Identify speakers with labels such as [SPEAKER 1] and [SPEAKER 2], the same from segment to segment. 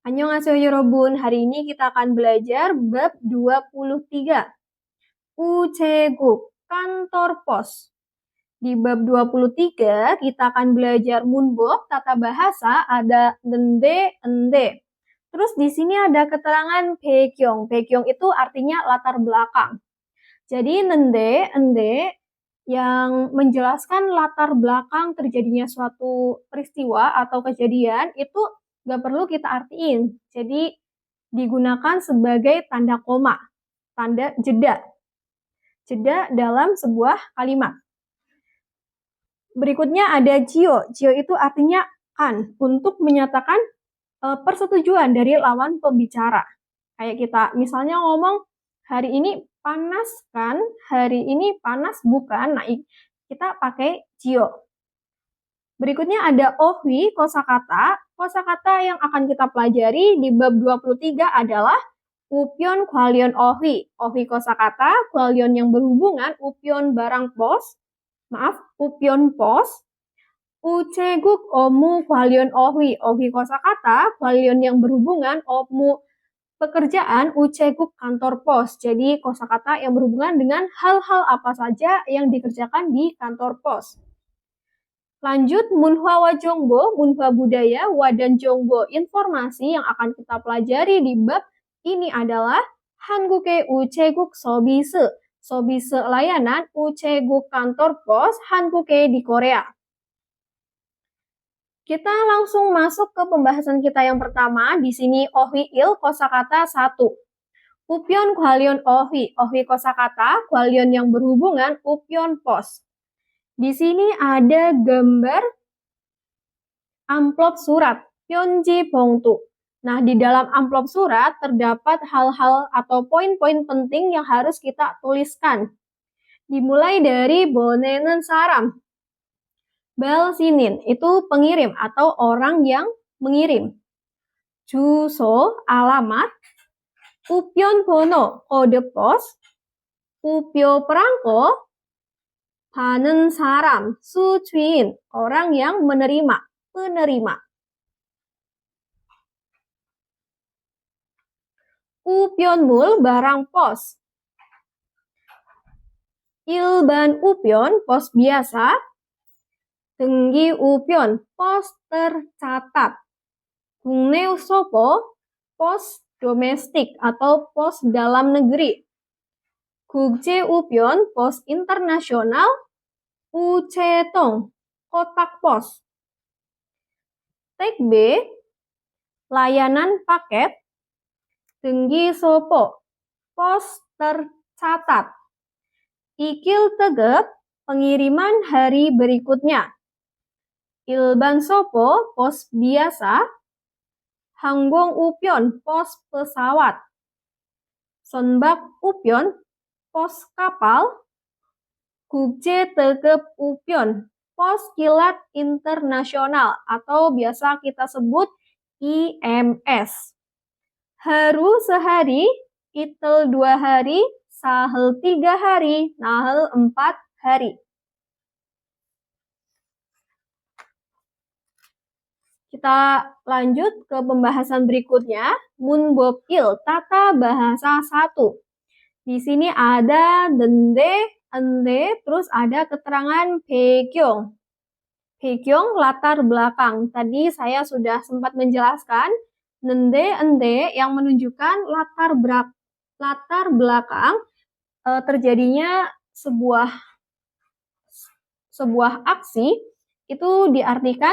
[SPEAKER 1] Annyeonghaseyo Yorobun, hari ini kita akan belajar bab 23. Uceguk, kantor pos. Di bab 23 kita akan belajar munbok, tata bahasa, ada nende, ende. Terus di sini ada keterangan baekgyong. Baekgyong itu artinya latar belakang. Jadi nende, ende yang menjelaskan latar belakang terjadinya suatu peristiwa atau kejadian itu nggak perlu kita artiin. Jadi digunakan sebagai tanda koma, tanda jeda. Jeda dalam sebuah kalimat. Berikutnya ada jio. Jio itu artinya kan, untuk menyatakan persetujuan dari lawan pembicara. Kayak kita misalnya ngomong, hari ini panas kan? Hari ini panas bukan? Nah, kita pakai jio. Berikutnya ada ohwi, kosakata. Kosakata yang akan kita pelajari di bab 23 adalah upyon, kwalyon, ohwi. Ohwi kosakata, kwalyon yang berhubungan, upyon barang pos. Maaf, upyon pos. Uceguk, omu, kwalyon, ohwi. Ohwi kosakata, kwalyon yang berhubungan, omu pekerjaan, uceguk kantor pos. Jadi kosakata yang berhubungan dengan hal-hal apa saja yang dikerjakan di kantor pos. Lanjut, munhwa wa jongbo, munhwa budaya, wadan jongbo, informasi yang akan kita pelajari di bab ini adalah Hanguke uceguk sobise. Sobise layanan, uceguk kantor pos, Hanguke di Korea. Kita langsung masuk ke pembahasan kita yang pertama. Di sini ohwi il kosakata 1. Upyon kwalyon ohwi. Ohwi kosakata, kwalyon yang berhubungan, upyon pos. Di sini ada gambar amplop surat, pyeonji bongtu. Nah, di dalam amplop surat terdapat hal-hal atau poin-poin penting yang harus kita tuliskan. Dimulai dari bonenen saram. Balsinin, itu pengirim atau orang yang mengirim. Juso, alamat. Upyon bono, kode pos. Upyo perangko. Panen saram, sucuin, orang yang menerima, penerima. Upyonmul, barang pos. Ilban upyon, pos biasa. Denggi upyon, pos tercatat. Gungneu sopo, pos domestik atau pos dalam negeri. Gugje upyon, pos internasional. Ucetong, kotak pos. Tek B, layanan paket. Denggi sopo, pos tercatat. Ikil tegep, pengiriman hari berikutnya. Ilban sopo, pos biasa. Hanggong upyon, pos pesawat. Sonbak upyon, pos kapal. Gugje tegep upyon, pos kilat internasional atau biasa kita sebut IMS. Haru sehari, itel 2 hari, sahel 3 hari, nahel 4 hari. Kita lanjut ke pembahasan berikutnya, munbokil, tata bahasa 1. Di sini ada dende, ende, terus ada keterangan baekgyong. Baekgyong latar belakang. Tadi saya sudah sempat menjelaskan nende, ende yang menunjukkan latar belakang terjadinya sebuah aksi itu diartikan,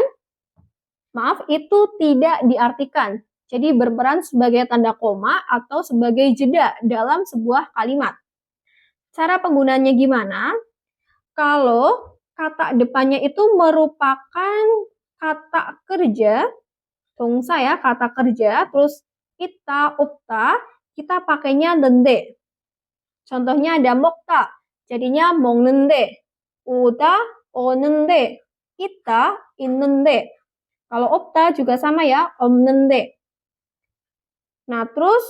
[SPEAKER 1] itu tidak diartikan. Jadi berperan sebagai tanda koma atau sebagai jeda dalam sebuah kalimat. Cara penggunaannya gimana? Kalau kata depannya itu merupakan kata kerja, dongsa ya, kata kerja, terus ita, upta, kita pakainya dende. Contohnya ada mokta, Jadinya 먹는데, 오다, 오는데, 있다, 있는데. Kalau 없다 juga sama ya, 없는데. Nah, terus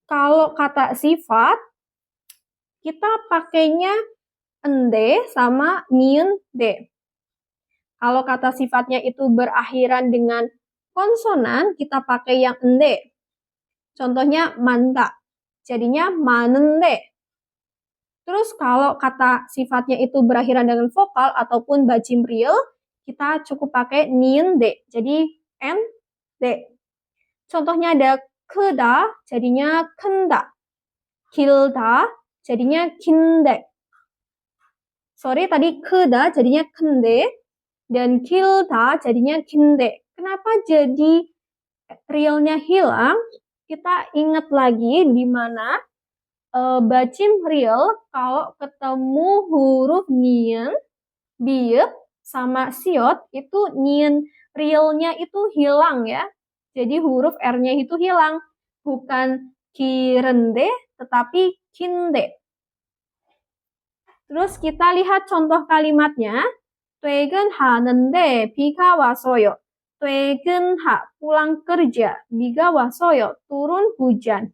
[SPEAKER 1] kalau kata sifat, kita pakainya ende sama niende. Kalau kata sifatnya itu berakhiran dengan konsonan, kita pakai yang ende. Contohnya manta. Jadinya 많은데. Terus kalau kata sifatnya itu berakhiran dengan vokal ataupun bacim real, kita cukup pakai niende. Jadi n-d. Contohnya ada 크다, jadinya 큰다. 길다, jadinya 긴데. Sorry, tadi 크다 jadinya 큰데. Dan 길다 jadinya 긴데. Kenapa jadi realnya hilang? Kita ingat lagi di mana bacim real kalau ketemu huruf nien, biep, sama siot itu nien realnya itu hilang ya. Jadi huruf R-nya itu hilang. Bukan kirende, tetapi kinde. Terus kita lihat contoh kalimatnya. 퇴근하는데 비가 왔어요. 퇴근하, pulang kerja. 비가 왔어요. turun hujan.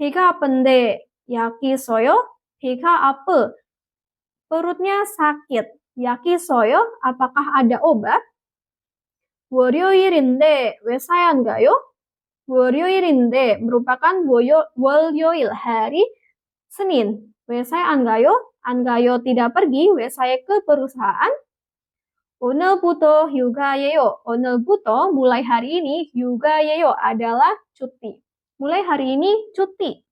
[SPEAKER 1] 배가 아픈데 약이 있어요? 배가 아프. Perutnya sakit. 약이 있어요? Apakah ada obat? 월요일인데 왜 saya 안 가요? 월요일인데 merupakan 월요일, hari Senin. 왜 saya 안 가요? 안 가요 tidak pergi. 왜 saya ke perusahaan? 오늘부터 휴가예요. 오늘부터 mulai hari ini 휴가예요 adalah cuti. Mulai hari ini cuti.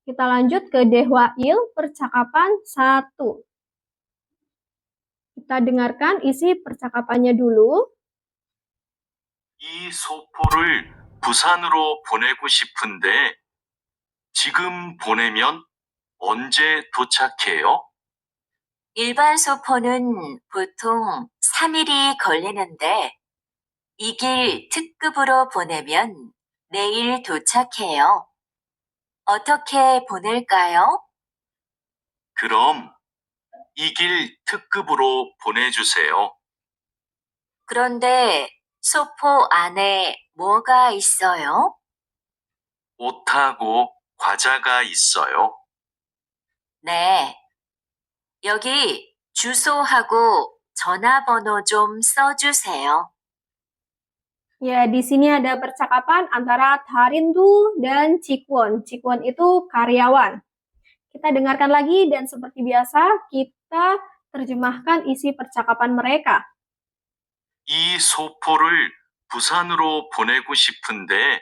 [SPEAKER 1] Kita lanjut ke Dehwail percakapan 1. Kita dengarkan isi percakapannya dulu.
[SPEAKER 2] 이 소포를 부산으로 보내고 싶은데 지금 보내면 언제 도착해요?
[SPEAKER 3] 일반 소포는 보통 3일이 걸리는데 이 길 특급으로 보내면 내일 도착해요. 어떻게 보낼까요?
[SPEAKER 2] 그럼 이 길 특급으로 보내주세요.
[SPEAKER 3] 그런데 소포 안에 뭐가 있어요?
[SPEAKER 2] 옷하고 과자가 있어요.
[SPEAKER 3] 네. 여기 주소하고 전화번호 좀 써주세요.
[SPEAKER 1] Ya, di sini ada percakapan antara Tarindu dan Cikwon. Cikwon itu karyawan. Kita dengarkan lagi dan seperti biasa kita terjemahkan isi percakapan mereka.
[SPEAKER 2] 이 소포를 부산으로 보내고 싶은데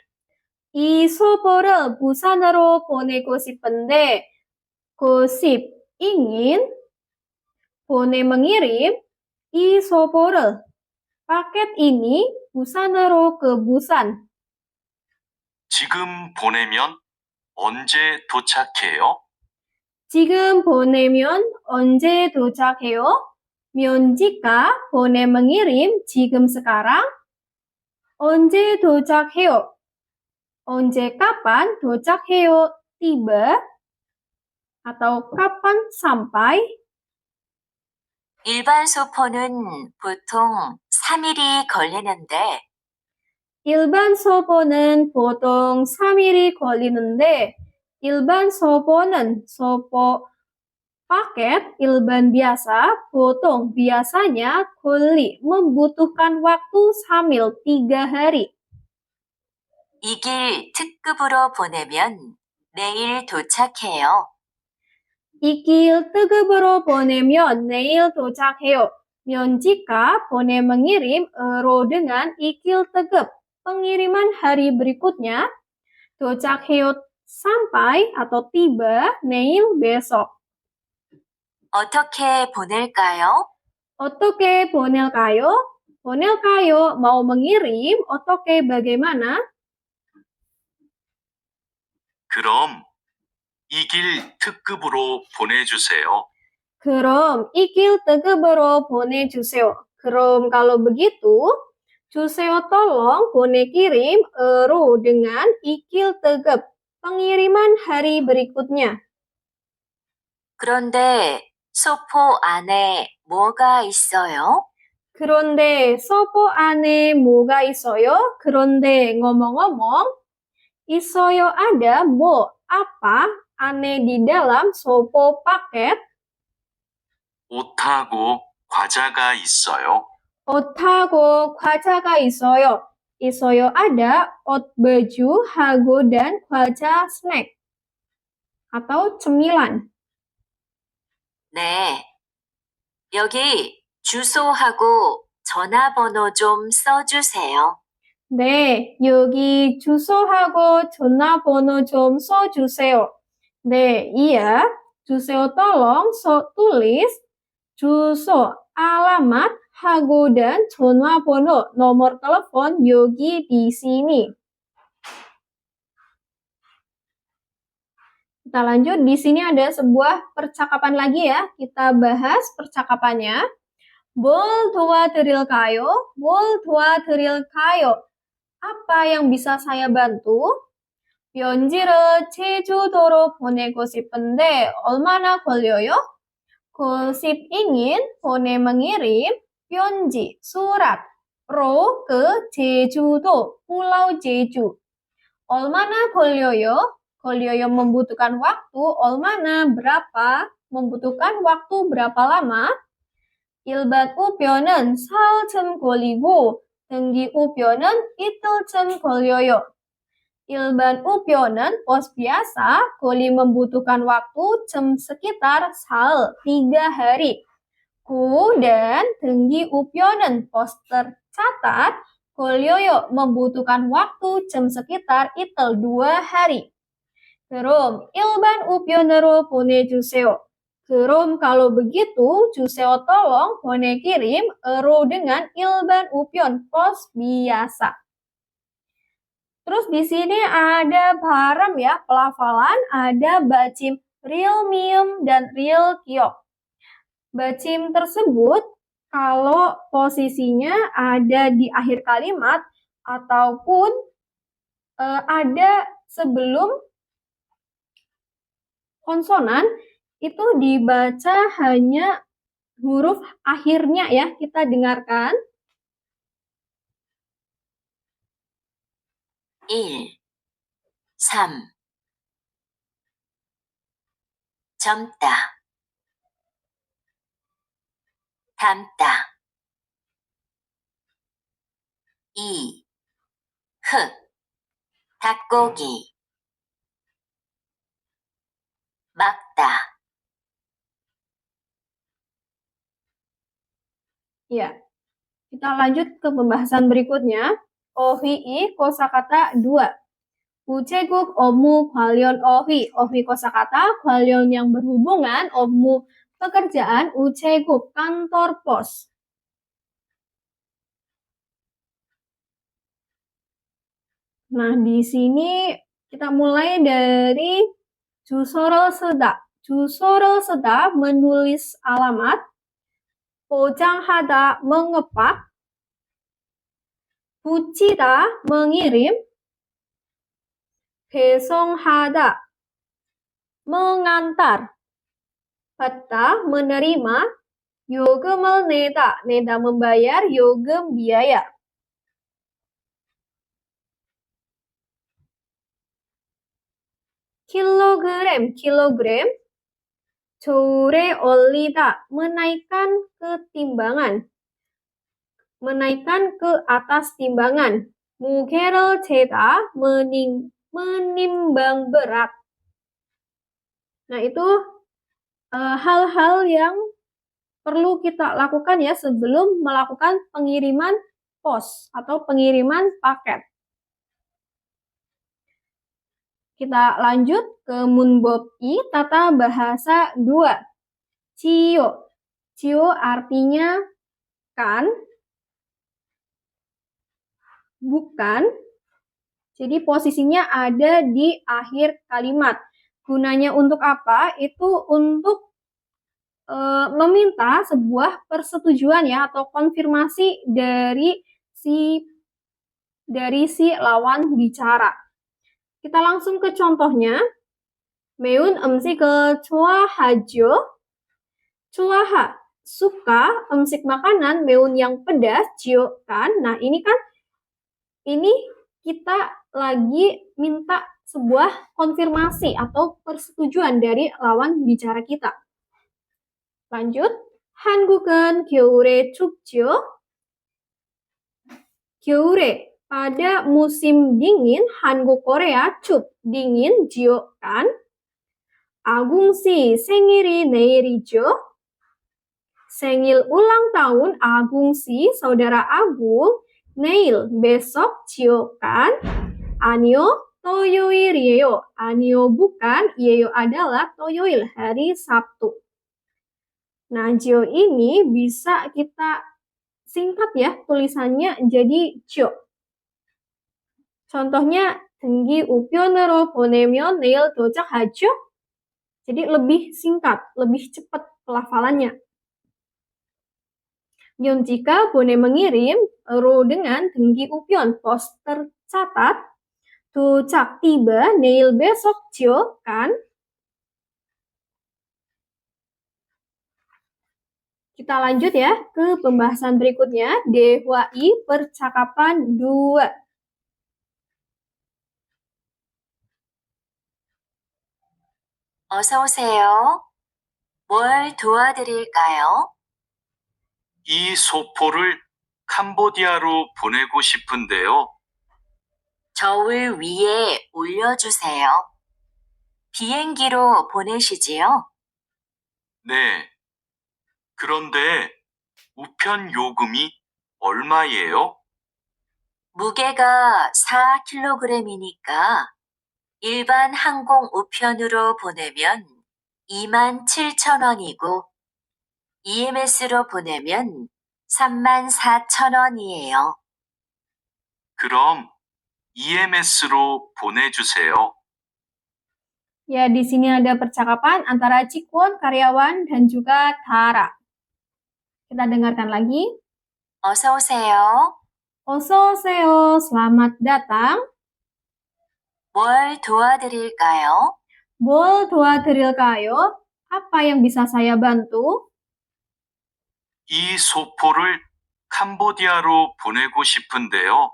[SPEAKER 1] 이 소포를 부산으로 보내고 싶은데 gosip ingin mengirim 이 소포를 paket ini 부산으로 ke Busan.
[SPEAKER 2] 지금 보내면 언제 도착해요?
[SPEAKER 1] 지금 보내면 언제 도착해요? 면지가 mengirim 지금 sekarang. 언제 도착해요? 언제 kapan 도착해요? tiba atau kapan sampai?
[SPEAKER 3] 일반 소포는 보통 3일이 걸리는데
[SPEAKER 1] 일반 소포는 보통 3일이 걸리는데 일반 소포는 소포 paket 일반 biasa 보통 biasanya 걸리 membutuhkan waktu samil 3 hari.
[SPEAKER 3] 이 길 특급으로 보내면 내일 도착해요.
[SPEAKER 1] 이 길 특급으로 보내면 내일 도착해요. 면지가 mengirim dengan ikil tegep. Pengiriman hari berikutnya. 도착해요 sampai atau tiba, neil besok.
[SPEAKER 3] 어떻게 보낼까요?
[SPEAKER 1] 어떻게 보낼까요? 보낼까요 mau mengirim, 어떻게 bagaimana?
[SPEAKER 2] 그럼 이 길 특급으로 보내주세요.
[SPEAKER 1] 그럼 이 길 특급으로 보내주세요. 그럼 kalau begitu, Juseo tolong kirim ero dengan ikil tegep. Pengiriman hari berikutnya.
[SPEAKER 3] 그런데 소포 안에 뭐가 있어요?
[SPEAKER 1] 그런데 소포 안에 뭐가 있어요? 그런데 ngomong-ngomong, 있어요 ada 뭐 apa, aneh di dalam sopo paket,
[SPEAKER 2] 옷하고 과자가 있어요.
[SPEAKER 1] 옷하고 과자가 있어요. 있어요 ada 옷 baju, hago dan 과자 snack atau cemilan.
[SPEAKER 3] 네. 여기 주소하고 전화번호 좀 써주세요.
[SPEAKER 1] 네, 여기 주소하고 전화번호 좀 써주세요. 네, iya. 주세요 tolong tulis 주소, alamat, hago dan 전화번호, nomor telepon Yogi di sini. Kita lanjut, di sini ada sebuah percakapan lagi ya. Kita bahas percakapannya. 뭘 도와드릴까요? 뭘 도와드릴까요? Apa yang bisa saya bantu? 연지를 제주도로 보내고 싶은데 얼마나 걸려요? Gosip ingin, pone mengirim, Pyonji, surat, ro ke Jeju-do, Pulau Jeju. Olmana 걸려요? 걸려요 membutuhkan waktu, olmana berapa, membutuhkan waktu berapa lama? 일반 우편은 사흘쯤 걸리고 등기 우편은 이틀쯤 걸려요. 일반 우편은 pos biasa, koli membutuhkan waktu sekitar sael, 3 hari. Ku dan 등기 우편은 pos tercatat, 걸려요 membutuhkan waktu sekitar itel 2 hari. 그럼 일반 우편으로 보내주세요. 그럼 kalau begitu, 주세요 tolong kirim ero dengan ilban upion pos biasa. Terus di sini ada barem ya, pelafalan, ada bacim real mium dan real kiok. Bacim tersebut kalau posisinya ada di akhir kalimat ataupun ada sebelum konsonan, itu dibaca hanya huruf akhirnya ya, kita dengarkan.
[SPEAKER 3] 1, 3. 젊다. 담다. 2. 흙. 닭고기. 막다.
[SPEAKER 1] Ya, kita lanjut ke pembahasan berikutnya. Ohi kosakata 2. 우체국 업무 관련 어휘. 어휘 kosakata 관련 yang berhubungan, 업무 pekerjaan, 우체국 kantor pos. Nah, di sini kita mulai dari 주소를 쓰다. 주소를 쓰다 menulis alamat. 포장하다 mengepak. 붙이다 mengirim. 배송하다 mengantar. 받다 menerima. 요금을 내다, 내다 membayar, 요금 biaya. kilogram, kilogram. Jore olida, menaikkan ke timbangan. Menaikkan ke atas timbangan. 무게를 재다, menimbang berat. Nah, itu hal-hal yang perlu kita lakukan ya sebelum melakukan pengiriman pos atau pengiriman paket. Kita lanjut ke munbob I, tata bahasa 2. Cio. Cio artinya kan, bukan. Jadi posisinya ada di akhir kalimat. Gunanya untuk apa? Itu untuk meminta sebuah persetujuan ya atau konfirmasi dari si lawan bicara. Kita langsung ke contohnya. 매운 음식을 좋아하죠? 좋아하, suka, 음식 makanan, 매운 yang pedas, cio, kan? Nah, ini kita lagi minta sebuah konfirmasi atau persetujuan dari lawan bicara kita. Lanjut, 한국은 겨울에 춥죠? 겨울에, pada musim dingin, 한국 Korea 춥, dingin, cio, kan? 아궁 씨 생일이 내일이죠? 생일 ulang tahun Agung 씨, saudara Agung, neil, besok, cio, kan? Anyo, toyoil이에요. Anyo bukan, ieo adalah, toyoil, hari Sabtu. Nah, cio ini bisa kita singkat ya, tulisannya jadi cio. Contohnya, 등기 우편으로 보내면 내일 도착하죠? Jadi lebih singkat, lebih cepat pelafalannya. Jika Bone mengirim ro dengan 등기 우편 pos tercatat, 도착 tiba neil besok cio, kan? Kita lanjut ya ke pembahasan berikutnya, 대화이 percakapan 2.
[SPEAKER 3] 어서 오세요. 뭘 도와드릴까요?
[SPEAKER 2] 이 소포를 캄보디아로 보내고 싶은데요.
[SPEAKER 3] 저울 위에 올려주세요. 비행기로 보내시지요?
[SPEAKER 2] 네. 그런데 우편 요금이 얼마예요?
[SPEAKER 3] 무게가 4kg이니까 일반 항공 우편으로 보내면 27,000원이고 EMS로 보내면 34,000원이에요.
[SPEAKER 2] 그럼 EMS로 보내주세요.
[SPEAKER 1] Ya, di sini ada percakapan antara Cikwon, karyawan, dan juga Tara. Kita dengarkan lagi.
[SPEAKER 3] 어서 오세요.
[SPEAKER 1] 어서 오세요. Selamat datang.
[SPEAKER 3] 뭘 도와드릴까요?
[SPEAKER 1] 뭘 도와드릴까요? Apa yang bisa saya bantu?
[SPEAKER 2] 이 소포를 캄보디아로 보내고 싶은데요.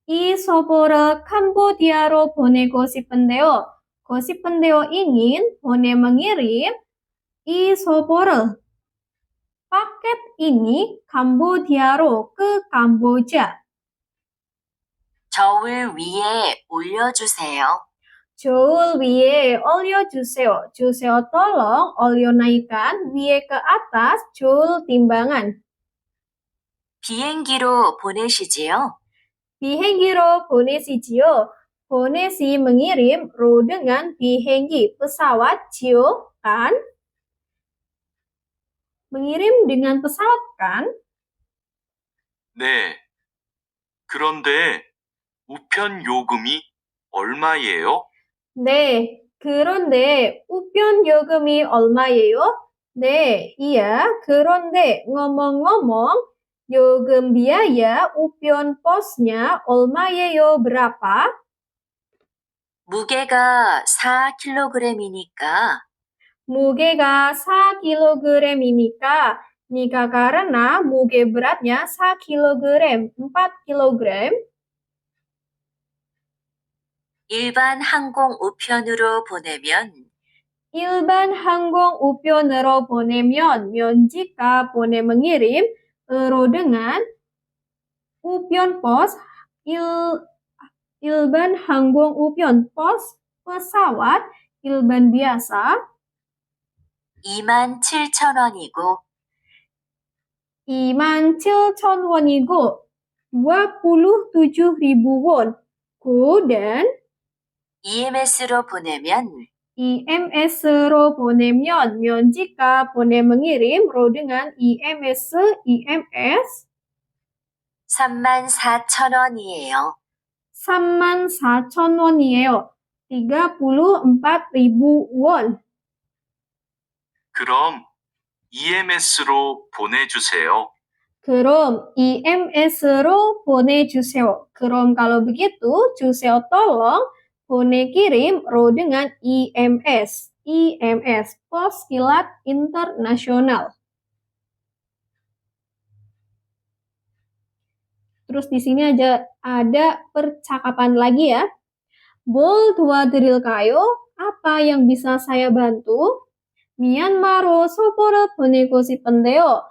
[SPEAKER 1] 이 소포를 캄보디아로 보내고 싶은데요. ingin, 보내 mengirim, 이 소포를 paket ini Kambodiaro ke Kamboja.
[SPEAKER 3] 저울 위에 올려주세요.
[SPEAKER 1] 저울 위에 올려주세요. 주세요 tolong, olio naikkan, 위에 ke atas, 저울 timbangan.
[SPEAKER 3] 비행기로 보내시지요?
[SPEAKER 1] 비행기로 보내시지요. 보내시 mengirim, ro dengan 비행기, pesawat, 지요, kan? Mengirim dengan pesawat, kan?
[SPEAKER 2] 네. 그런데 우편 요금이 얼마예요?
[SPEAKER 1] 네, 그런데 우편 요금이 얼마예요? 네, iya. 그런데 ngomong-ngomong, 요금 biaya 우편 posnya 얼마예요? berapa?
[SPEAKER 3] 무게가 4kg이니까
[SPEAKER 1] 무게가 4kg이니까 니가 karena muge beratnya 4kg, 4kg.
[SPEAKER 3] 일반 항공 우편으로 보내면
[SPEAKER 1] 일반 항공 우편으로 보내면 jika 보내 mengirim ro dengan 우편 pos 일반 항공 우편 pos pesawat 일반 biasa
[SPEAKER 3] 27,000원이고
[SPEAKER 1] 27,000원이고 27.000 won. dan
[SPEAKER 3] EMS로 보내면
[SPEAKER 1] EMS로 보내면 jika 보내 mengirim ro dengan EMS
[SPEAKER 3] 34,000원이에요.
[SPEAKER 1] 34,000원이에요. 34.000 won.
[SPEAKER 2] 그럼 EMS로 보내주세요.
[SPEAKER 1] 그럼 EMS로 보내주세요. 그럼 kalau begitu, 주세요 tolong, kirim ro dengan EMS. EMS, Pos Kilat Internasional. Terus di sini ada percakapan lagi ya. 뭘 도와드릴까요? Apa yang bisa saya bantu? 미얀마로 소포를 보내고 싶은데요.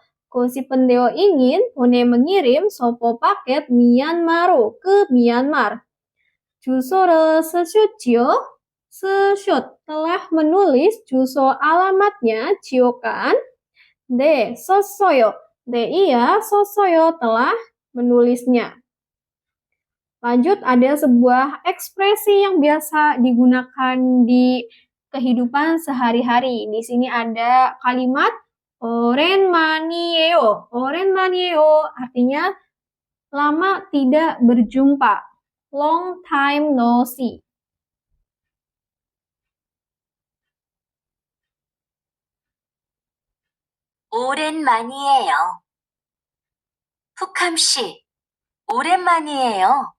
[SPEAKER 1] ingin mengirim sopo paket Myanmar ke Myanmar. 주소를 쓰셨지요? 쓰셨 telah menulis 주소 alamatnya, 지오kan. 네, 썼어요. 네, iya, 썼어요 telah menulisnya. Lanjut, ada sebuah ekspresi yang biasa digunakan di kehidupan sehari-hari. Di sini ada kalimat 오랜만이에요. 오랜만이에요 artinya lama tidak berjumpa. Long time no see.
[SPEAKER 3] 오랜만이에요. 푸캄 씨, 오랜만이에요.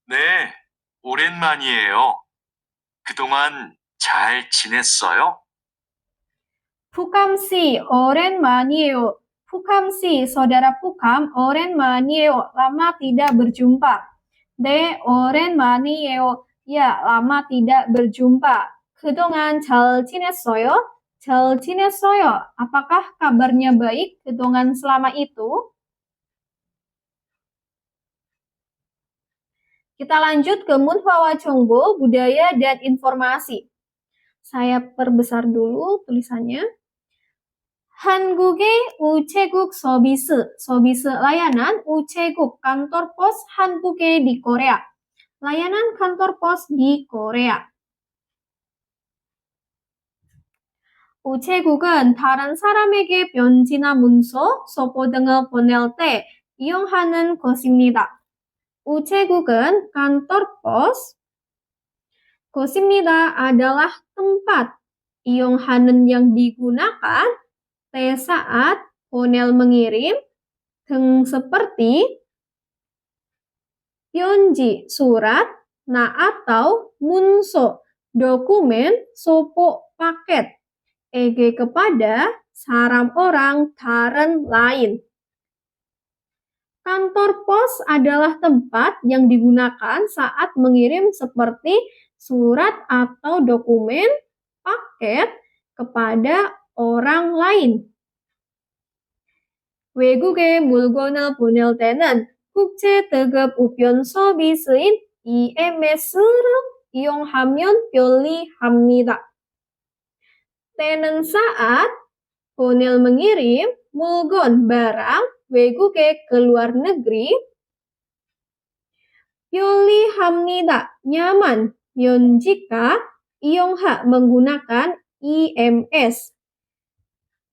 [SPEAKER 2] 네, 오랜만이에요. 그동안 잘 지냈어요?
[SPEAKER 1] Pukamsi, 오랜만이에요. Pukamsi, saudara Pukam, 오랜만이에요. Lama tidak berjumpa. 네, 오랜만이에요. Ya, lama tidak berjumpa. 그동안 잘 지냈어요? 잘 지냈어요. Apakah kabarnya baik kedongan selama itu? Kita lanjut ke Munhwawa Chongbo, budaya dan informasi. Saya perbesar dulu tulisannya. 한국의 우체국 서비스, layanan, 우체국, kantor pos, 한국의 di Korea. Layanan kantor pos di Korea. 우체국은 다른 사람에게 편지나 문서, 소포 등을 보낼 때 이용하는 것입니다. 우체국은 kantor pos, 것입니다 adalah tempat. 이용하는 yang digunakan, T saat, 보낼 mengirim, 등 seperti, 편지 surat, na atau 문서 dokumen, sopo paket, eg kepada, saram orang, 다른 lain. Kantor pos adalah tempat yang digunakan saat mengirim seperti surat atau dokumen, paket kepada orang lain. 외국에 물건을 보낼 때는 국제 등급 우편 서비스인 EMS를 이용하면 편리합니다. 때는 saat, 보낼 mengirim, 물건 barang, 외국에 ke luar negeri, 편리합니다, nyaman, 면 jika, 이용하 menggunakan EMS,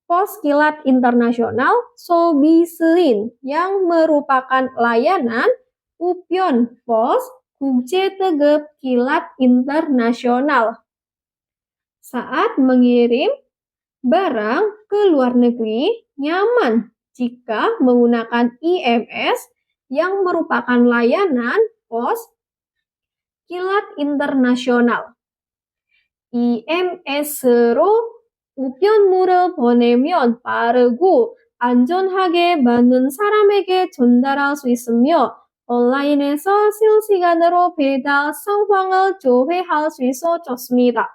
[SPEAKER 1] Pos Kilat Internasional, 서비스인 yang merupakan layanan, 우편 pos, 국제 등급 kilat internasional. Saat mengirim barang ke luar negeri, nyaman jika menggunakan EMS yang merupakan layanan pos kilat internasional. EMS로 우편물을 보내면 빠르고 안전하게 많은 사람에게 전달할 수 있으며 온라인에서 실시간으로 배달 상황을 조회할 수 있어 좋습니다.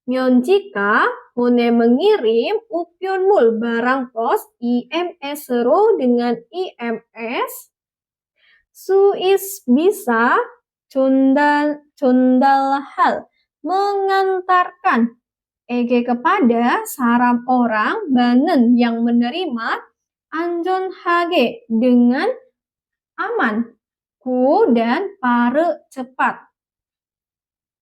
[SPEAKER 1] 면지가 보내 mengirim 우편물 barang pos EMS로 dengan EMS suis bisa 전달할 mengantarkan eg kepada saram orang banen yang menerima 안전하게 dengan aman ku dan pare cepat.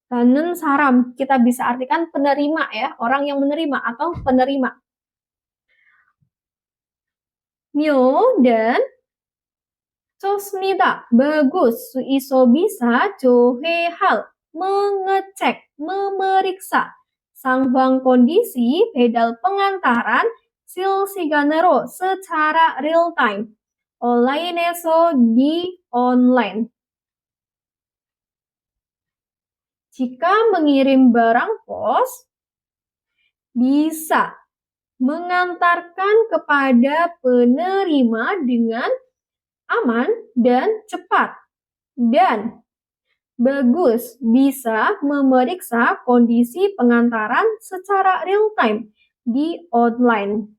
[SPEAKER 1] Banen saram kita bisa artikan penerima ya, orang yang menerima atau penerima. Myo dan 좋습니다. bagus suiso bisa 조회할 mengecek, memeriksa, sanghwang kondisi, pedal pengantaran, 실시간으로 secara real time. 온라인에서 di online. Jika mengirim barang pos, bisa mengantarkan kepada penerima dengan aman dan cepat. Dan bagus, bisa memeriksa kondisi pengantaran secara real time di online.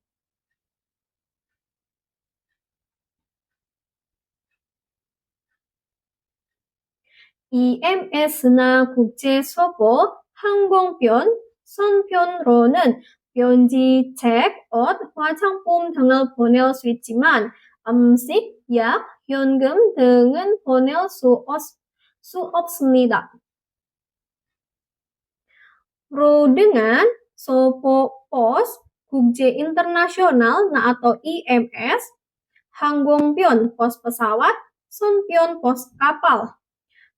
[SPEAKER 1] EMS나 국제서버 항공편, 선편으로는 편지, 책, 옷, 화장품 등을 보낼 수 있지만 음식, 약, 현금 등은 보낼 수 없습니다. Ro dengan Sopo Pos 국제 Internasional atau IMS, Hanggongbyeon pos pesawat, Sonpyeon pos kapal.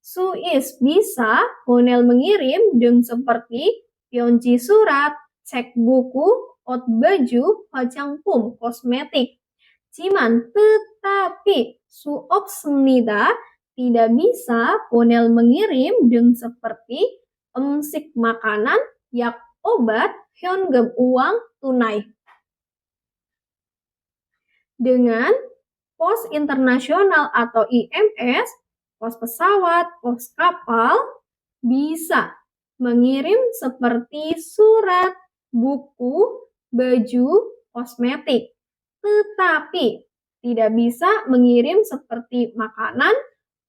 [SPEAKER 1] Suis bisa honel mengirim dengan seperti pionji surat, cek buku, ot baju, 화장품, kosmetik. Ciman tetapi suopsnida tidak bisa honel mengirim dengan seperti emsik makanan, yak obat, hyongem uang tunai. Dengan pos internasional atau IMS, pos pesawat, pos kapal, bisa mengirim seperti surat, buku, baju, kosmetik. Tetapi tidak bisa mengirim seperti makanan,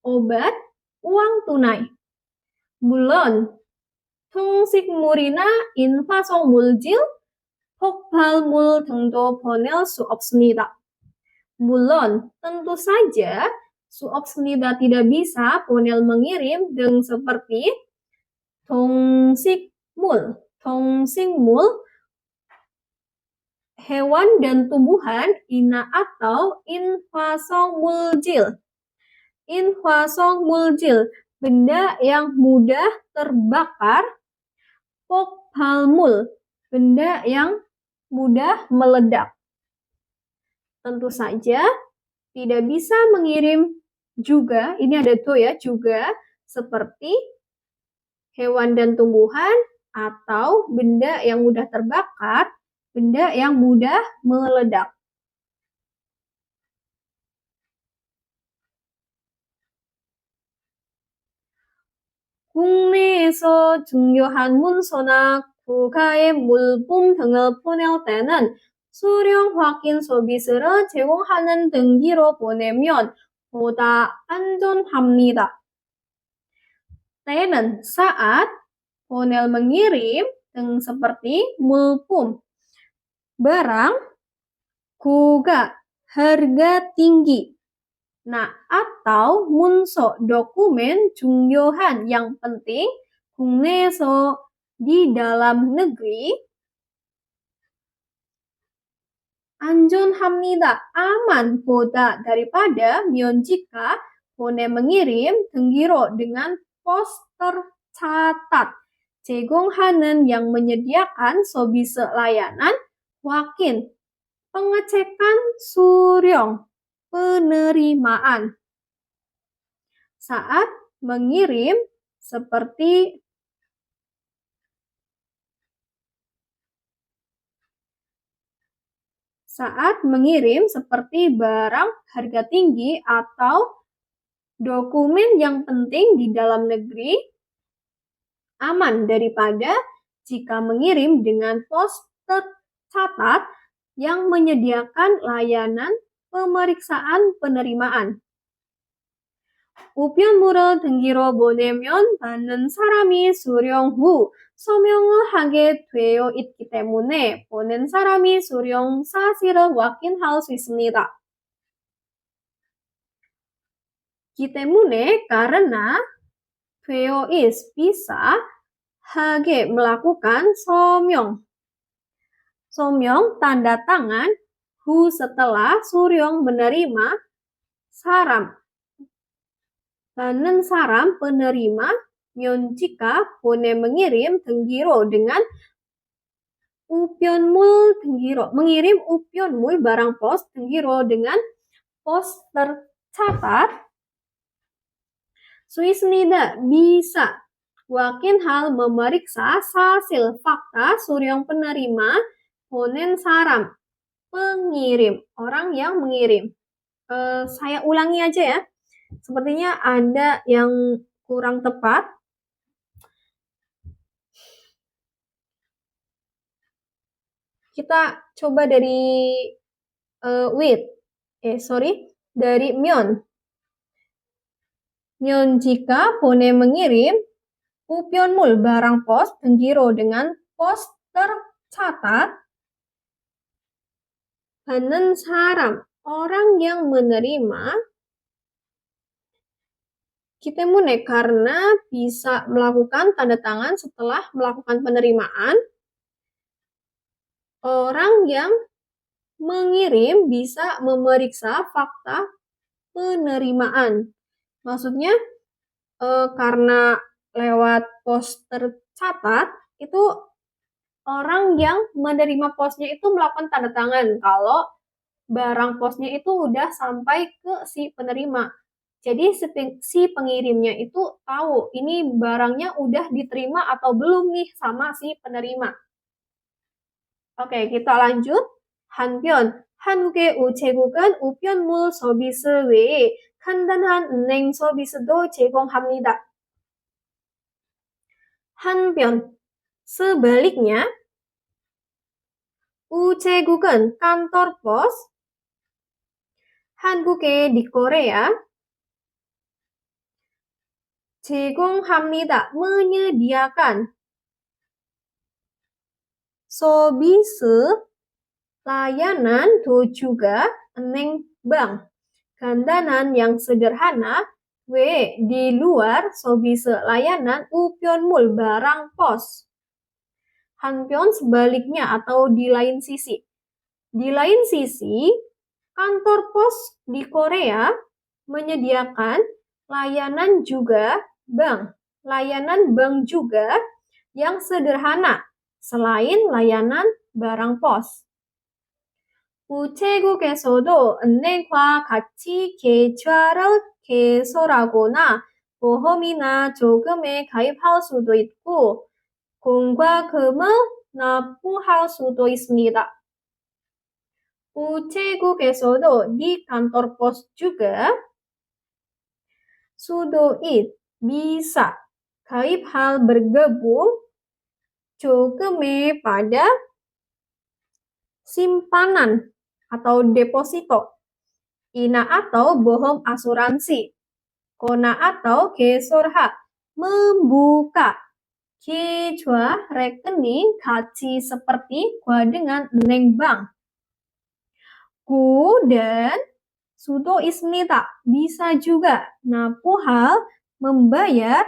[SPEAKER 1] obat, uang tunai. 물론 통식물이나 인화성 물질, 폭발물 등도 보낼 수 없습니다. Mulon, tentu saja suopsnida tidak bisa ponel mengirim dengan seperti tongsikmul, hewan dan tumbuhan, ina atau invasong muljil, benda yang mudah terbakar, pokbalmul, benda yang mudah meledak. Tentu saja tidak bisa mengirim juga, ini ada tuh ya, juga seperti hewan dan tumbuhan atau benda yang mudah terbakar, benda yang mudah meledak. 국내에서 중요한 문서나 국가의 물품 등을 보낼 때는 수령 확인 서비스를 제공하는 등기로 보내면 보다 안전합니다. Tenen saat ponel mengirim dengan seperti mulpum, barang, kuga, harga tinggi. Nah, atau munso, dokumen 중요한 yang penting, 국내에서 di dalam negeri, 안전합니다, aman, 보다, daripada, 면 jika, 보내 mengirim, 등기로 dengan pos tercatat, 제공하는 yang menyediakan 서비스 layanan, 확인, pengecekan, 수령, penerimaan. Saat mengirim seperti barang harga tinggi atau dokumen yang penting di dalam negeri, aman daripada jika mengirim dengan pos tercatat yang menyediakan layanan pemeriksaan penerimaan. 우편물을 등기로 보내면 받는 사람이 수령 후 서명을 하게 되어 있기 때문에 보낸 사람이 수령 사실을 확인할 수 있습니다. 때문에 karena 되어 bisa 하게 melakukan 서명 tanda tangan hu setelah suryong menerima saram 받는 saram penerima 면 jika 보내 mengirim 등기로 dengan 우편물 등기로. Mengirim 우편물 barang pos 등기로 dengan pos tercatat. Suisnida bisa. Wakin hal memeriksa hasil fakta suryong penerima ponen saram. Pengirim. Orang yang mengirim. Saya ulangi aja ya. Sepertinya ada yang kurang tepat. Kita coba dari dari Myeon. Myeon jika Pone mengirim 우편물 barang pos penggiro dengan pos tercatat, 받는 사람 orang yang menerima, 기때문에 karena bisa melakukan tanda tangan setelah melakukan penerimaan. Orang yang mengirim bisa memeriksa fakta penerimaan. Maksudnya karena lewat pos tercatat itu orang yang menerima posnya itu melakukan tanda tangan kalau barang posnya itu udah sampai ke si penerima. Jadi si pengirimnya itu tahu ini barangnya udah diterima atau belum nih sama si penerima. 오케이, kita lanjut. 한편, 한국의 우체국은 우편물 서비스 외에 간단한 은행 서비스도 제공합니다. 한편, sebaliknya, 우체국은 kantor pos, 한국에 di Korea, 제공합니다, menyediakan. Service, layanan, do juga, eneng bank. Gandanan yang sederhana, di luar, service, layanan, 우편물, barang pos. 한편 sebaliknya atau di lain sisi. Di lain sisi, kantor pos di Korea menyediakan layanan juga bank. Layanan bank juga yang sederhana. Selain layanan barang pos. 우체국에서도 은행과 같이 계좌를 개설하거나 보험이나 저금에 가입할 수도 있고 공과금을 납부할 수도 있습니다. 우체국에서도 di kantor pos juga sudoit bisa gaib hal bergabung jogeme pada simpanan atau deposito, ina atau bohong asuransi, kona atau gesorha, membuka, keja rekening kaci seperti gua dengan 은행 bank. Ku dan sudo ismita bisa juga napuhal membayar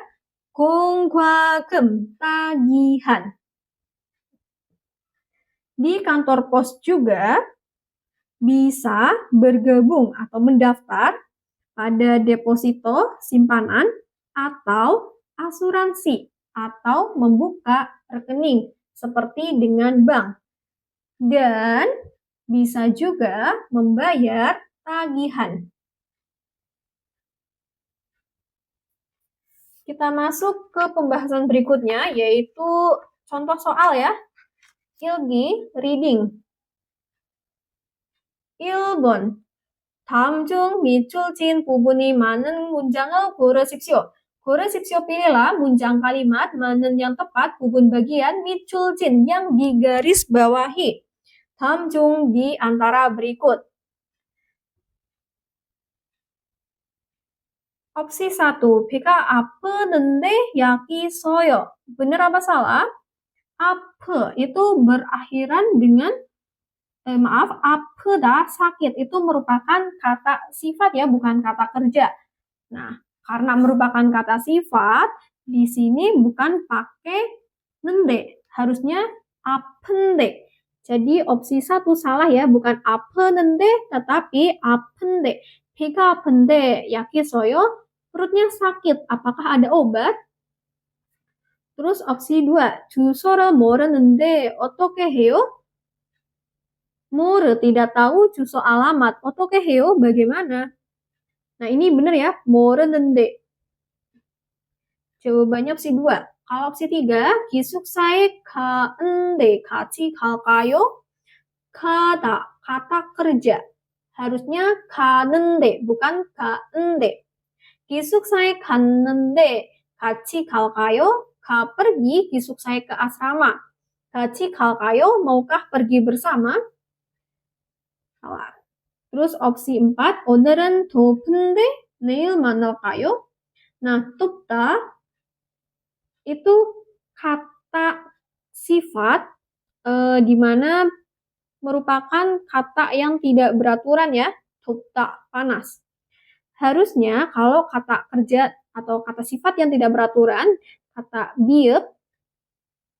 [SPEAKER 1] 공과금 tagihan. Di kantor pos juga bisa bergabung atau mendaftar pada deposito simpanan atau asuransi atau membuka rekening seperti dengan bank. Dan bisa juga membayar tagihan. Kita masuk ke pembahasan berikutnya yaitu contoh soal ya. 일기, reading. 1번. 다음 중 밑줄진 부분이 많은 문장을 고르십시오. 고르십시오 pilihlah 문장 kalimat 많은 yang tepat bu분 bagian 밑줄진 yang digaris bawahi. 다음 중 di antara berikut. Opsi 1. 배가 아프는데 약이 써요. Benar apa salah? Ape itu berakhiran dengan apedah sakit itu merupakan kata sifat ya, bukan kata kerja. Nah, karena merupakan kata sifat, di sini bukan pakai nende, harusnya apende. Jadi opsi 1 salah ya, bukan apenende tetapi apende. 배가 아픈데 약이 써요? Perutnya sakit, apakah ada obat? Terus opsi 2, 주소를 모르는데 어떻게 해요? 모르, tidak tahu, 주소 alamat. 어떻게 해요? Bagaimana? Nah, ini benar ya, 모르는데. Jawabannya opsi 2. Kalau opsi 3, 기숙사에 가는데 같이 갈까요? 가다, kata kerja. Harusnya 가는데, bukan 가는데. 기숙사에 갔는데 같이 갈까요? Ka pergi, 기숙사에 ke asrama. 같이 갈까요? Maukah pergi bersama? Salah. Terus opsi 4, 오늘은 덥은데 내일 만날까요? Nah, 덥다 itu kata sifat di mana merupakan kata yang tidak beraturan ya. 덥다, panas. Harusnya kalau kata kerja atau kata sifat yang tidak beraturan, kata biep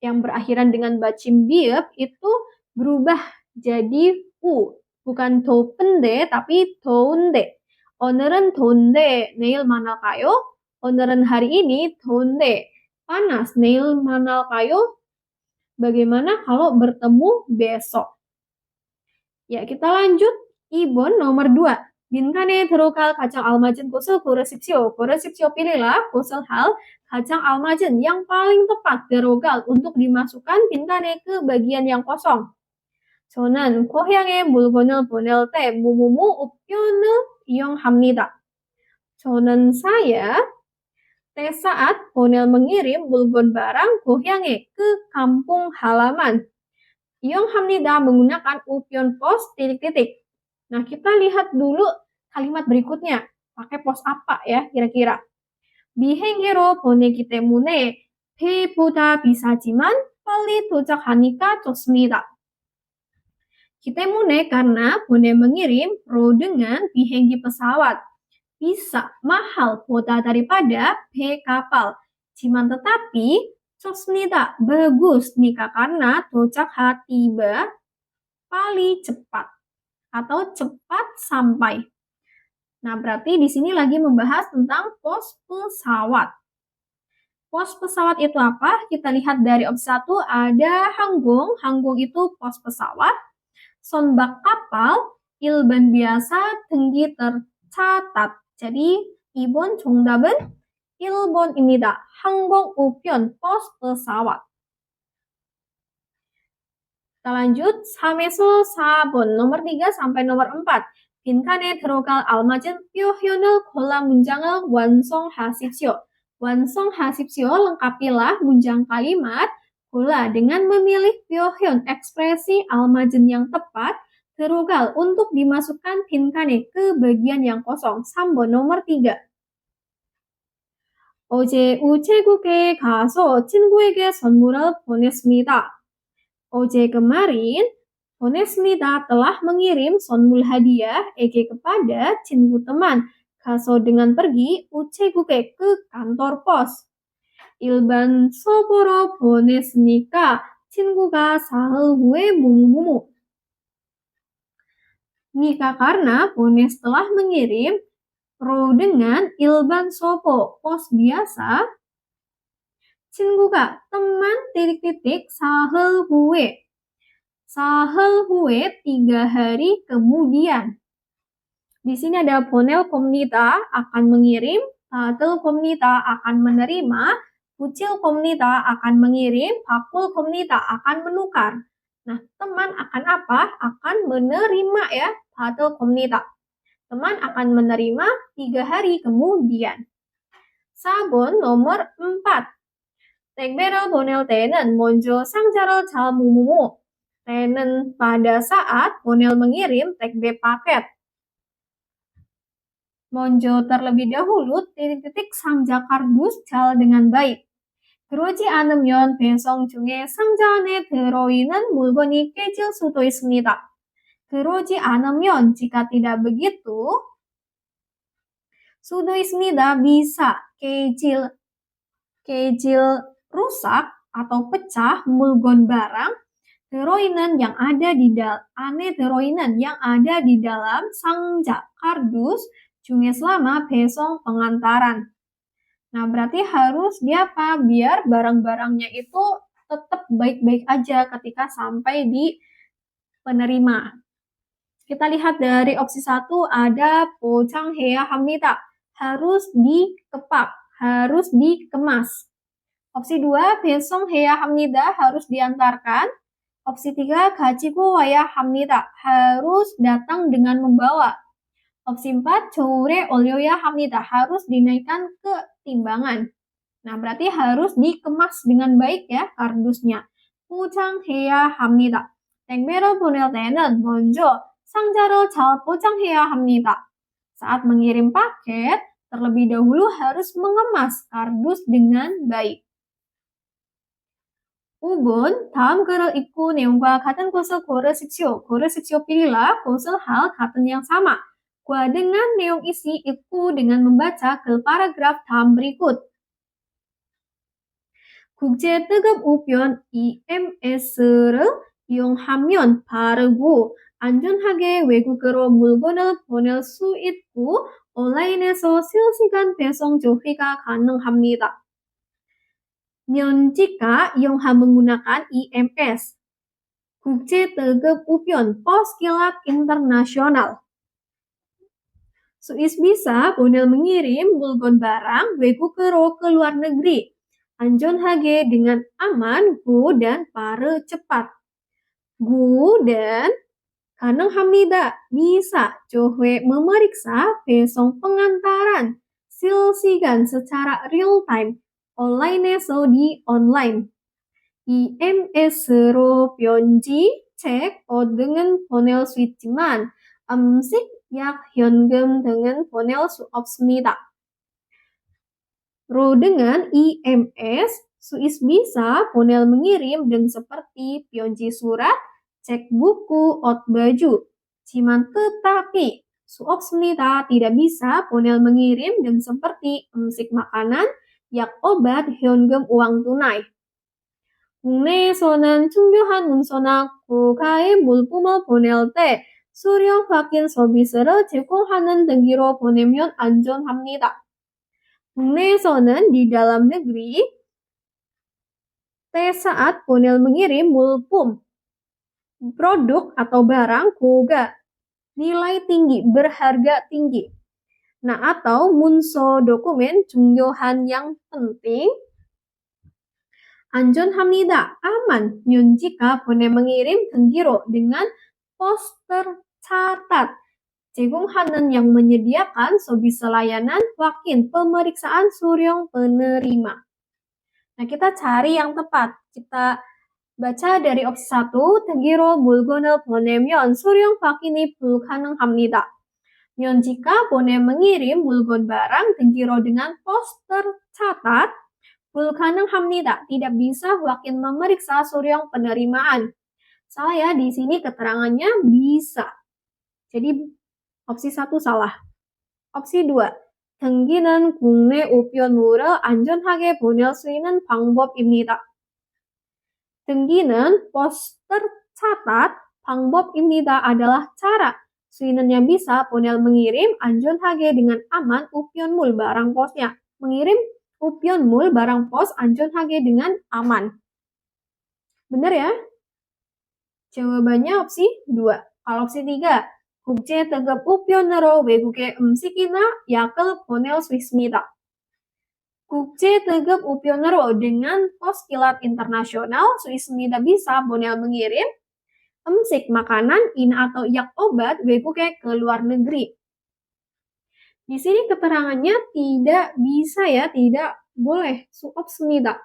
[SPEAKER 1] yang berakhiran dengan bacim biep itu berubah jadi u. Bukan 덥은데 tapi 더운데. 오늘은 더운데 내일 만날까요? 오늘은 hari ini 더운데 panas. 내일 만날까요? Bagaimana kalau bertemu besok? Ya, kita lanjut. Ibon nomor 2. 빈칸에 들어갈 가장 알맞은 곳을 고르십시오. 고르십시오, pilihlah 곳을 hal 가장 알맞은 yang paling tepat 들어갈 untuk dimasukkan 빈칸에 ke bagian yang kosong. 저는 고향에 물건을 보낼 때 뭐뭐뭐 우편을 이용합니다. 저는 saya saat mengirim 물건 barang 고향에 ke kampung halaman. 이용합니다 menggunakan 우편 pos ... Nah, kita lihat dulu kalimat berikutnya. Pakai pos apa ya kira-kira? 비행기로 보내기 때문에 배보다 비싸지만 빨리 도착하니까 좋습니다. 때문에 karena mengirim, ro dengan 비행기 pesawat. Bisa, mahal, boda daripada 배 kapal. Ciman tetapi, 좋습니다, bagus, nika karena 도착하 tiba, paling cepat atau cepat sampai. Nah, berarti di sini lagi membahas tentang pos pesawat. Pos pesawat itu apa? Kita lihat dari opsi 1 ada 항공. 항공 itu pos pesawat. 선박 kapal, 일반 biasa, 등기 tercatat. Jadi, 이번 정답은 1번입니다. 항공 우편 pos pesawat. Kita lanjut, 3에서 4번, nomor 3 sampai nomor 4. 빈칸에 들어갈 알맞은 표현을 골라 문장을 완성하십시오. 완성하십시오, lengkapilah 문장 kalimat, 골라 dengan memilih 표현 ekspresi almajin yang tepat, terugал untuk dimasukkan 빈칸에 ke bagian yang kosong. 3번, nomor 3. 어제 우체국에 가서 친구에게 선물을 보냈습니다. 어제 kemarin, 보냈습니다 telah mengirim 선물 hadiah ege kepada 친구 teman. 가서 dengan pergi, 우체국에 ke kantor pos. 일반 서버로 보냈으니까 친구가 사흘 후에 뭐뭐뭐. Nika karena 보냈 telah mengirim, ro dengan 일반 서버 pos biasa. 친구가 teman ... 사흘 후에. 사흘 후에 3 hari kemudian. Di sini ada 보낼 겁니다 akan mengirim, 받을 겁니다 akan menerima, 붙일 겁니다 akan mengirim, 바꿀 겁니다 akan menukar. Nah, teman akan apa? Akan menerima ya, 받을 겁니다. Teman akan menerima 3 hari kemudian. 4번 nomor 4. 택배를 보낼 때는 먼저 상자를 잘 뭐뭐뭐. 때는 pada saat, 보낼 mengirim, 택배 paket. 먼저 terlebih dahulu, 상자 kardus 잘 dengan baik. 그러지 않으면 배송 중에 상자 안에 들어있는 물건이 깨질 수도 있습니다. 그러지 않으면 jika tidak begitu, 수도 있습니다 bisa, 깨질 rusak atau pecah, 물건 barang, 들어있는 yang ada di dalam, 안에 들어있는 yang ada di dalam 상자 kardus, 중에 selama 배송 pengantaran. Nah, berarti harus dia apa? Biar barang-barangnya itu tetap baik-baik aja ketika sampai di penerima. Kita lihat dari opsi 1 ada 포장해야 합니다. Harus dikepak, harus dikemas. Opsi 2 배송해야 합니다. Harus diantarkan. Opsi 3 가지고 와야 합니다. Harus datang dengan membawa. Opsi 4 저울에 올려야 합니다. Harus dinaikkan ke timbangan. Nah, berarti harus dikemas dengan baik ya kardusnya. 포장해야 합니다. 택배로 보낼 때는 먼저 상자로 잘 포장해야 합니다. Saat mengirim paket, terlebih dahulu harus mengemas kardus dengan baik. 5번, 다음 글을 읽고 내용과 같은 곳을 고르십시오. 고르십시오. pilihlah 곳을 hal 같은 yang sama. Gua dengan neong isi 읽고 dengan membaca ke paragraf dalam berikut. 국제 뜨급 우편 EMS를 이용하면 빠르고 안전하게 외국으로 물건을 보낼 수 있고 온라인에서 실시간 배송 조회가 가능합니다. jika 이용하 menggunakan EMS, 국제 뜨급 우편 pos kilat internasional. Suis bisa 보낼 mengirim 물건 barang 외국으로 ke luar negeri. 안전하게 dengan aman, gu dan 빠르 cepat. gu dan 가능합니다. bisa, 조회 memeriksa, 배송 pengantaran, 실시간 secara real time, 온라인에서 di online. EMS로 편지, 책, 등은 보낼 수 있지만 음식, 약, 현금 등은 보낼 수 없습니다. Ro dengan IMS, Suis bisa ponel mengirim dan seperti pionji surat, cek buku, ot baju. Ciman tetapi, suopsmita tidak bisa ponel mengirim dan seperti emsik makanan, yak obat, 현금 uang tunai. 국내에서는 중요한 문서나 국가의 물품을 보낼 때 수령 확인 서비스를 제공하는 등기로 보내면 안전합니다. 국내에서는 di dalam negeri, saat ponel mengirim mulpum, produk atau barang koga, nilai tinggi, berharga tinggi. Nah, atau munso dokumen 중요한 yang penting, 안전합니다, aman, jika ponel mengirim 등기로 dengan poster catat. 제공하는 yang menyediakan service layanan wakin pemeriksaan suryong penerima. Nah, kita cari yang tepat. Kita baca dari opsi 1, 등기로 물건을 보내면 수령 확인이 불가능합니다. jika mengirim 물건 barang 등기로 dengan poster catat, 불가능합니다. Tidak bisa wakin memeriksa suryong penerimaan. Salah ya, di sini keterangannya bisa. Jadi opsi 1 salah. opsi 2. 등기는 국내 우편물을 안전하게 보낼 수 있는 방법입니다. 등기는 poster catat, 방법입니다 adalah cara. 수인은nya bisa ponel mengirim 안전하게 dengan aman 우편물 barang posnya. Mengirim 우편물 barang pos 안전하게 dengan aman. Benar ya? Jawabannya opsi 2. Kalau opsi 3. 국제 뜨급 우편으로 외국의 음식이나 약을 보낼 수 있습니다. 국제 뜨급 우편으로 dengan pos kilat internasional, 수있습니다 bisa ponel mengirim 음식 makanan, ina atau yak obat 외국에 ke luar negeri. Di sini keterangannya tidak bisa ya, tidak boleh, 수없습니다.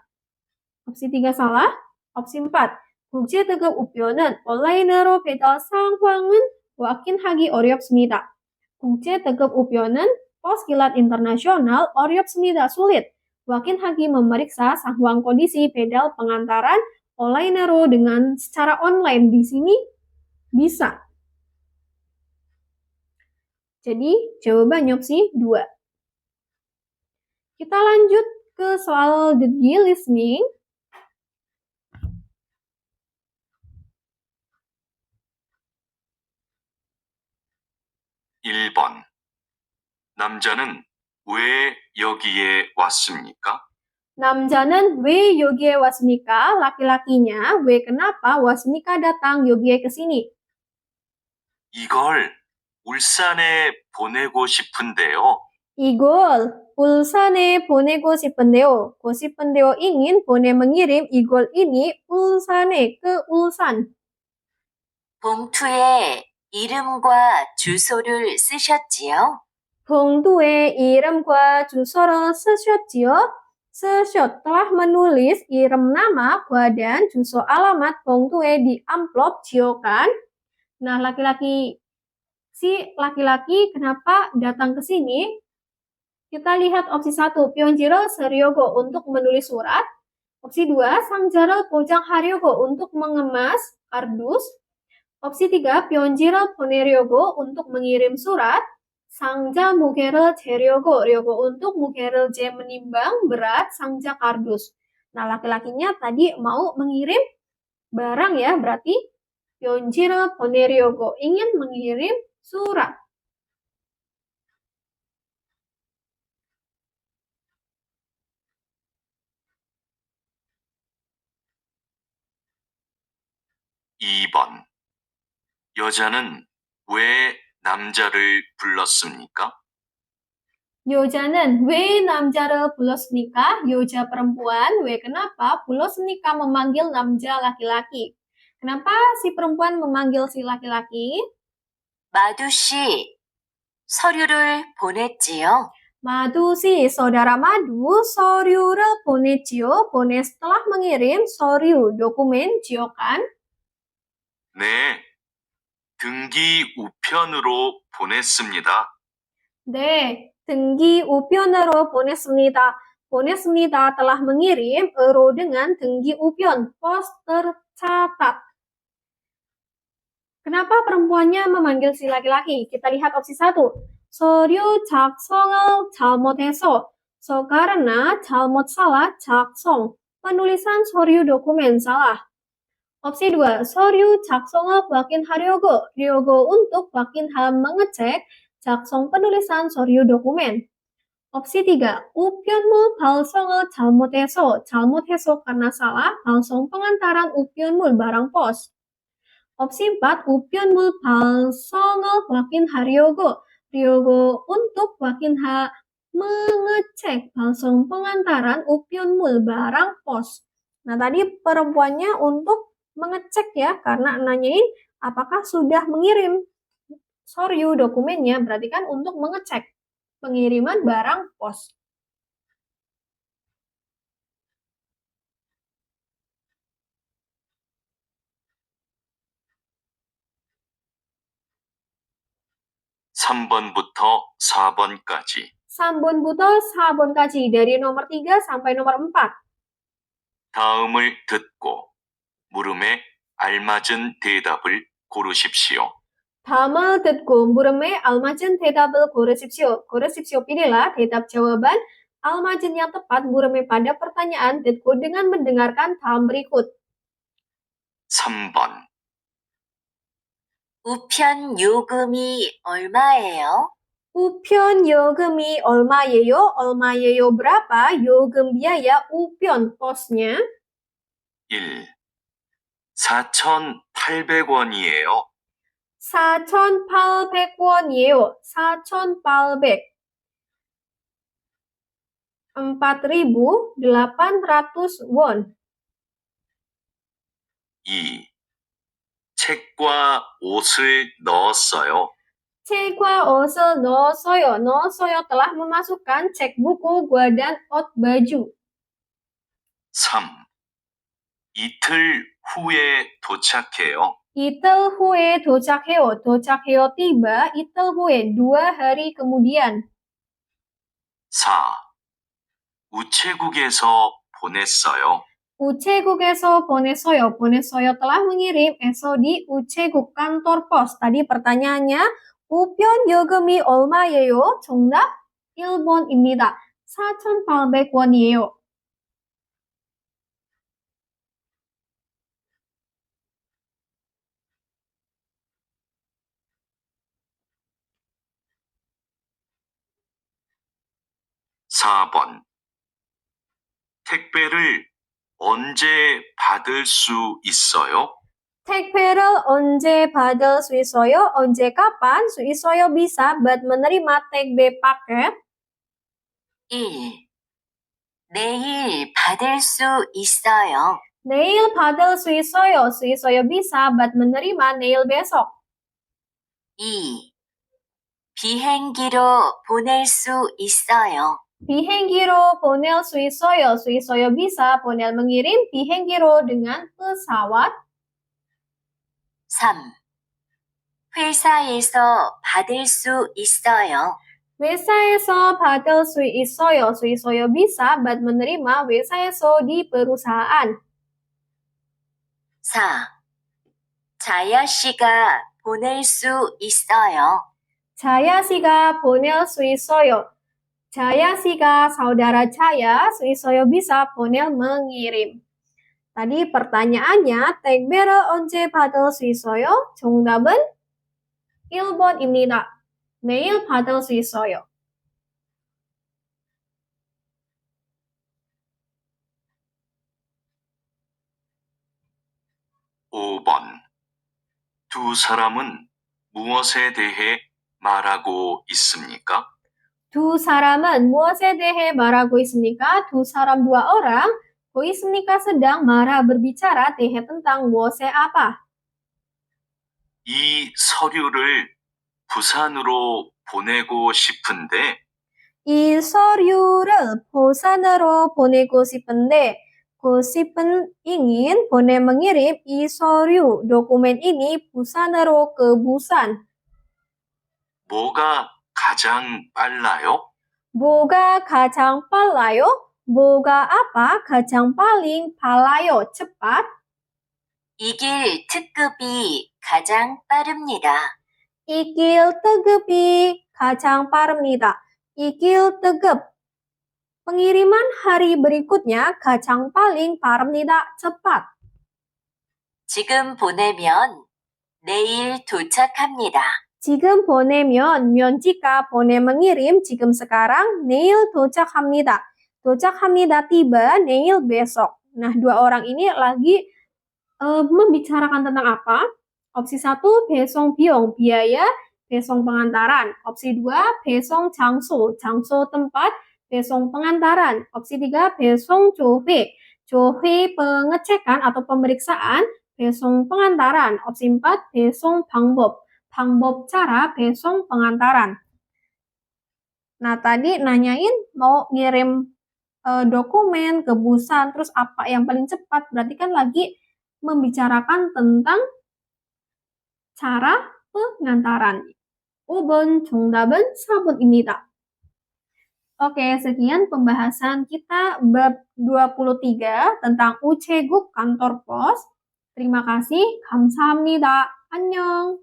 [SPEAKER 1] opsi 3 salah. opsi 4. 국제 뜨급 우편은 온라인으로 배달 상황은 확인하기 어렵습니다. 국제 뜨급 우편은 pos kilat internasional 어렵습니다. sulit. 확인하기 memeriksa 상황 kondisi pedal pengantaran onlinero dengan secara online di sini bisa. Jadi jawabannya opsi 2. Kita lanjut ke soal the listening.
[SPEAKER 2] (1번) 남자는 왜 여기에 왔습니까?
[SPEAKER 1] 남자는 왜 여기에 왔습니까? Laki-lakinya, 왜 kenapa 왔습니까 datang 여기에 ke sini?
[SPEAKER 2] 이걸 울산에 보내고 싶은데요.
[SPEAKER 1] Igol, ulsane 보내고 싶은데요. 싶은데요 ingin, mengirim, igol ini ulsane ke Ulsan.
[SPEAKER 3] 봉투에 이름과 주소를 쓰셨지요?
[SPEAKER 1] 봉투에 이름과 주소를 쓰셨지요? Sesyot telah menulis irim nama, dan juso alamat 봉투에 di amplop ciokan. Nah, si laki-laki kenapa datang ke sini? Kita lihat opsi 1, Pyeonjiro Seryogo untuk menulis surat. Opsi 2, Sangjaro Pojang Haryogo untuk mengemas kardus. Opsi 3, Pyeonjiro Poneryogo untuk mengirim surat. Sangja Mugere Jeryogo Ryogo untuk Mugere J menimbang berat Sangja kardus. Nah, laki-lakinya tadi mau mengirim barang ya, berarti Pyeonjiro Poneryogo ingin mengirim surat.
[SPEAKER 2] (2번) 여자는 왜 남자를 불렀습니까?
[SPEAKER 1] Yoja는 왜 남자를 불렀습니까? Yoja perempuan, 왜 kenapa? 불렀습니까 memanggil namja laki-laki. Kenapa si perempuan memanggil si laki-laki?
[SPEAKER 3] 마두 씨, 서류를 보냈지요?
[SPEAKER 1] Madu si saudara Madu soryu를 보냈지요. 보내 setelah mengirim soryu dokumen 지요kan.
[SPEAKER 2] 네, 등기 우편으로 보냈습니다.
[SPEAKER 1] 네, 등기 우편으로 보냈습니다. 보냈습니다 telah mengirim euro dengan 등기 우편 pos tercatat. Kenapa perempuannya memanggil si laki-laki? Kita lihat opsi 1. 서류 작성을 잘못해서. karena 잘못 salah 작성. Penulisan 서류 dokumen salah. Opsi 2. 서류 작성을 확인하려고. untuk 확인할 mengecek. 작성 penulisan 서류 dokumen. Opsi 3. 우편물 발송을 잘못해서. karena salah. 발송 pengantaran 우편물 barang pos. Opsi 4, 우편물 발송을 확인하려고. untuk mengecek 발송 pengantaran 우편물 barang pos. Nah, tadi perempuannya untuk mengecek ya, karena nanyain apakah sudah mengirim soryu dokumennya, berarti kan untuk mengecek pengiriman barang pos.
[SPEAKER 2] (3번부터 4번까지)
[SPEAKER 1] 3번부터 4번까지 dari nomor 3 sampai nomor 4.
[SPEAKER 2] 다음을 듣고 물음에 알맞은 대답을 고르십시오.
[SPEAKER 1] 다음을 듣고 물음에 알맞은 대답을 고르십시오. Pilihlah 대답 jawaban almajin yang tepat 물음에 pada pertanyaan 듣고 dengan mendengarkan dalam berikut.
[SPEAKER 2] 3번
[SPEAKER 3] 우편 요금이 얼마예요?
[SPEAKER 1] 우편 요금이 얼마예요? 얼마예요 berapa? 요금 biaya 우편 posnya
[SPEAKER 2] 1. 4,800원이에요.
[SPEAKER 1] 4,800원이에요. 4,800. 4.800 won.
[SPEAKER 2] 2. 책과 옷을 넣었어요.
[SPEAKER 1] 책과 옷을 넣었어요. 넣었어요 telah memasukkan cek buku, dan ot baju.
[SPEAKER 2] 3. 이틀 후에 도착해요.
[SPEAKER 1] 이틀 후에 도착해요. 도착해요 tiba. 이틀 후에 2 hari kemudian.
[SPEAKER 2] 4. 우체국에서 보냈어요.
[SPEAKER 1] 우체국에서 보냈어요. 보냈어요 telah mengirim. Eso di 우체국 kantor pos. Tadi pertanyaannya 우편 요금이 얼마예요? 정답 1번입니다. 4,800원이에요.
[SPEAKER 2] 4번. 택배를 언제 받을 수 있어요?
[SPEAKER 1] 택배를 언제 받을 수 있어요? 언제 kapan 수 있어요 bisa buat menerima 택배 paket.
[SPEAKER 3] 1. 내일 받을 수 있어요.
[SPEAKER 1] 내일 받을 수 있어요 bisa buat menerima 내일 besok.
[SPEAKER 3] 2. 비행기로 보낼 수 있어요.
[SPEAKER 1] 비행기로 보낼 수 있어요 bisa 보낼 mengirim 비행기로 dengan pesawat.
[SPEAKER 3] 3. 회사에서 받을 수 있어요.
[SPEAKER 1] 회사에서 받을 수 있어요 bisa buat menerima 회사에서 di perusahaan.
[SPEAKER 3] 4. 자야 씨가 보낼 수 있어요.
[SPEAKER 1] 자야 씨가 보낼 수 있어요. 자야 씨가 saudara saya 수 있어요 bisa 보낼 mengirim. Tadi pertanyaannya 택배를 언제 받을 수 있어요? 정답은 1번입니다. 내일 받을 수 있어요.
[SPEAKER 2] (5번) 두 사람은 무엇에 대해 말하고 있습니까?
[SPEAKER 1] 두 사람은 무엇에 대해 말하고 있습니까? 두 사람 dua orang kok 있습니까? sedang marah berbicara 대해 tentang 무엇에 apa?
[SPEAKER 2] 이 서류를 부산으로 보내고 싶은데
[SPEAKER 1] 이 서류를 부산으로 보내고 싶은데 싶은 ingin 보내 mengirim 이 서류 dokumen ini 부산으로 ke Busan.
[SPEAKER 2] 뭐가 가장 빨라요?
[SPEAKER 1] 뭐가 가장 빨라요? 뭐가 apa 가장 paling 빨라요? cepat.
[SPEAKER 3] 이 길 특급이 가장 빠릅니다.
[SPEAKER 1] 이 길 특급이 가장 빠릅니다. 이 길 특급. Pengiriman hari berikutnya 가장 paling 빠릅니다. cepat.
[SPEAKER 3] 지금 보내면 내일 도착합니다.
[SPEAKER 1] 지금 보내면 jika 보내 mengirim 지금 sekarang 내일 도착합니다. 도착합니다 tiba 내일 besok. Nah, dua orang ini lagi membicarakan tentang apa? Opsi 1 배송 비용 biaya, 배송 pengantaran. Opsi 2 배송 장소, 장소 tempat, 배송 pengantaran. Opsi 3 배송 조회, 조회 pengecekan atau pemeriksaan, 배송 pengantaran. Opsi 4 배송 방법, 방법 cara 배송 pengantaran. Nah, tadi nanyain mau ngirim dokumen ke Busan, terus apa yang paling cepat? Berarti kan lagi membicarakan tentang cara pengantaran. 5번 정답은 4번입니다. Oke, sekian pembahasan kita bab 23 tentang 우체국 kantor pos. Terima kasih. 감사합니다. 안녕.